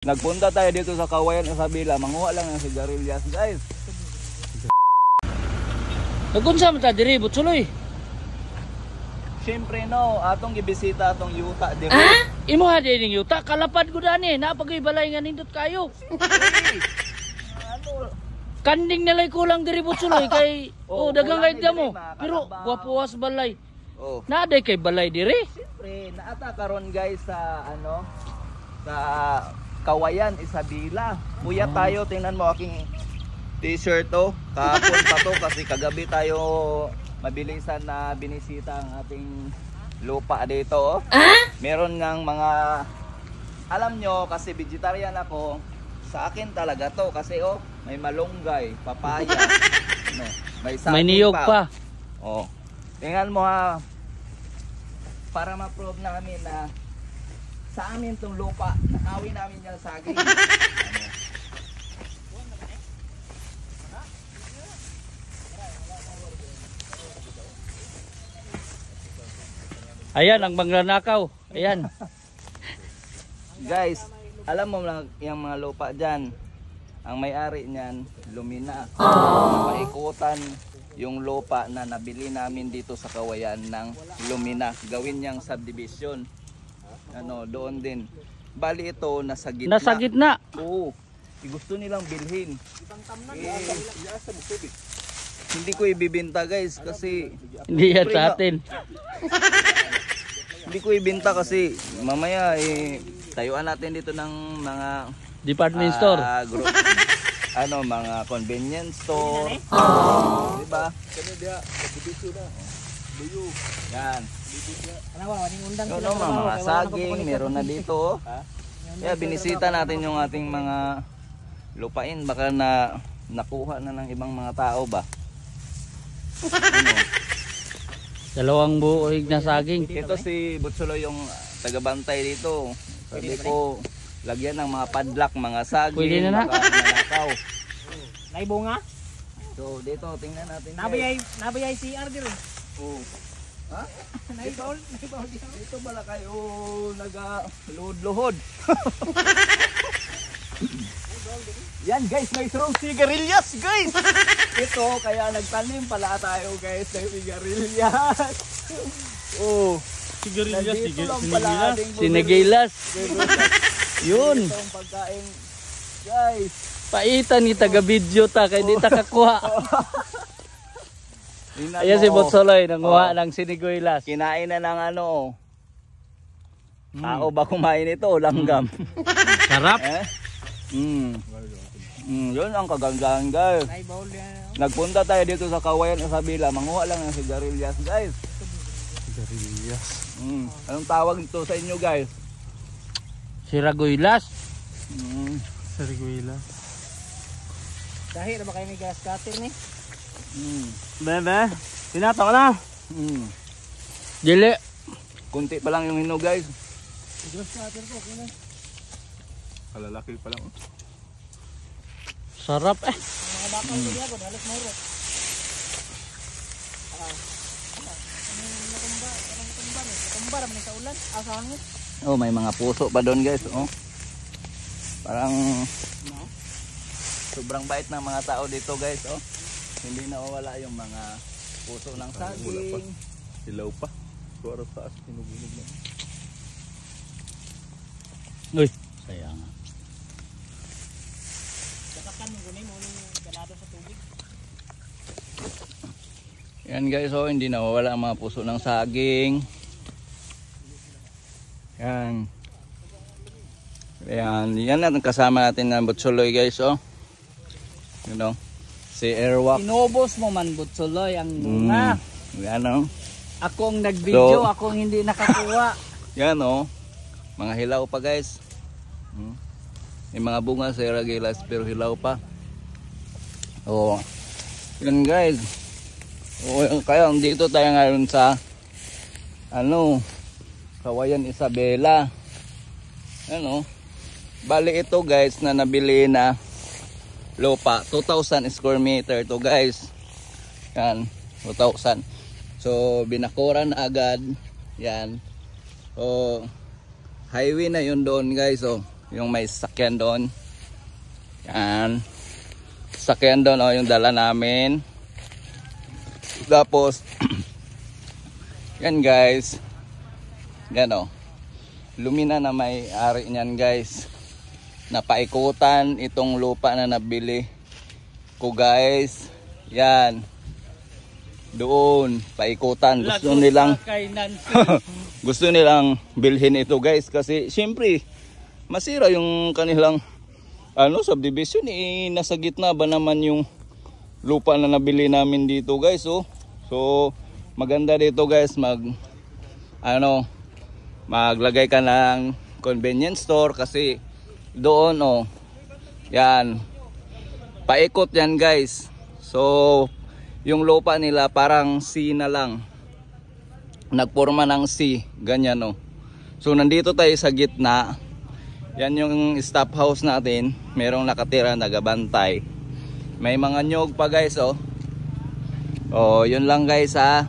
Nagpunta tayo dito sa Kawayan Isabela, manguha lang ng sigarilyas, guys. Nagunsa man ta diri Butsuloy? Siyempre no, atong gibisita atong yuta diri. Imo ha dining yuta, kalapad ko dani, napagoy balay nga nindot kayo. Ano? Kanding nalay kulang diri Butsuloy kay dagang kay mo. Pero gwapuwas balay. Oh. Naaday kay balay diri. Siyempre, naata karon guys sa ano sa Kawayan Isabela. Kuya tayo, tingnan mo aking t-shirt to. Kahapon pa to kasi kagabi tayo mabilisan na binisita ang ating lupa dito. Meron ng mga, alam nyo kasi vegetarian ako, sa akin talaga to kasi may malunggay, papaya, no, may saging, may niyog pa. Tingnan mo ha, para ma-prove namin na sa amin tong lupa, nakawin namin yung saging. Ayan ang mangnanakaw. Ayan. Guys, alam mo lang yung mga lupa dyan, ang may-ari niyan, Lumina. Paikutan yung lupa na nabili namin dito sa Kawayan ng Lumina. Gawin niyang subdivision. Ano, doon din. Bali ito, nasa gitna. Nasa gitna? Oo. Gusto nilang bilhin. Hindi ko ibibenta guys kasi hindi yan sa atin. Hindi ko ibenta kasi mamaya tayuan natin dito ng mga department store. Ano, mga convenience store. Diba? Yan. No, mga saging, meron na dito. Kaya binisita natin yung ating mga lupain. Baka nakuha na ng ibang mga tao ba? Ano? Dalawang buoy na saging. Ito si Butsuloy yung tagabantay dito. Sabi ko, lagyan ng mga padlock, mga saging. Pwede na na. Nakaw. Naibunga? So dito, tingnan natin. Nabayay CR dito. Oh. Ha? Naibawl dito. Dito bala kayo naga-luhod-luhod. Yan guys, may strong sigarilyas guys. Ito kaya nagtanim pala tayo guys ng sigarilyas. Oh, sigarilyas, sinigilas. Yun. Itong pagkain guys. Paitan ni taga video ta kay di ta kakuha. Ayan si Butsuloy nanguha ng siniguilas. Kinain na ng ano. Tao ba kumain ito? Langgam. Sarap. Yun ang kagandahan guys. Nagpunta tayo dito sa Kawayan Isabela, manguha lang ng sigarilyas guys. Sigarilyas. Anong tawag nito sa inyo guys? Siraguilas. Siraguilas. Dahil na ba kayo may gas cutter ni? Bebe, tinato ka na. Dili. Kunti pa lang yung hinog guys. Gas cutter po, okay na. Kalalaki pa lang. Sarap Mga bakal ko diya, halos moro. Natumba naman sa ulan, sa hangin. Oh, may mga puso pa doon guys. Oh. Parang sobrang bait ng mga tao dito guys. Oh. Hindi nawawala yung mga puso ng saging. Silaw pa. Suara taas, tinugunog na. Uy, sayang. Dakakan mo gunin mo yung galado sa tubig. Yan guys, oh, hindi nawawala ang mga puso ng saging. Yan. Yan ang kasama natin ng Butsuloy guys, oh. You know, si Airwalk. Inubos mo man Butsuloy ang bunga. Yan, oh. Ako ang nag-video, So, ako ang hindi nakakuha. Yan, oh. Mga hilaw pa guys. May mga bunga sa Siraguilas pero hilaw pa. Oh. Yan guys. Oh, kaya dito tayo ngayon sa Kawayan Isabela. Ano? Bali ito guys na nabili na lupa, 2,000 square meter to guys. Yan, 2,000. So binakuran agad. Yan. So highway na yun doon guys. Oh. Yung may sasakyan doon. Yan. Sasakyan doon yung dala namin. Tapos yan guys. Yan Lumina na may-ari niyan guys. Napaikutan itong lupa na nabili ko guys. Yan. Doon paikutan. Gusto nilang gusto nilang bilhin ito guys kasi syempre masira yung kanilang subdivision nasa gitna ba naman yung lupa na nabili namin dito guys. So maganda dito guys maglagay ka ng convenience store kasi doon yan paikot yan guys. So yung lupa nila parang C na lang, nagporma ng C ganyan So nandito tayo sa gitna. Yan yung stop house natin, merong nakatira nagabantay, may mga nyog pa guys. Yun lang guys ha.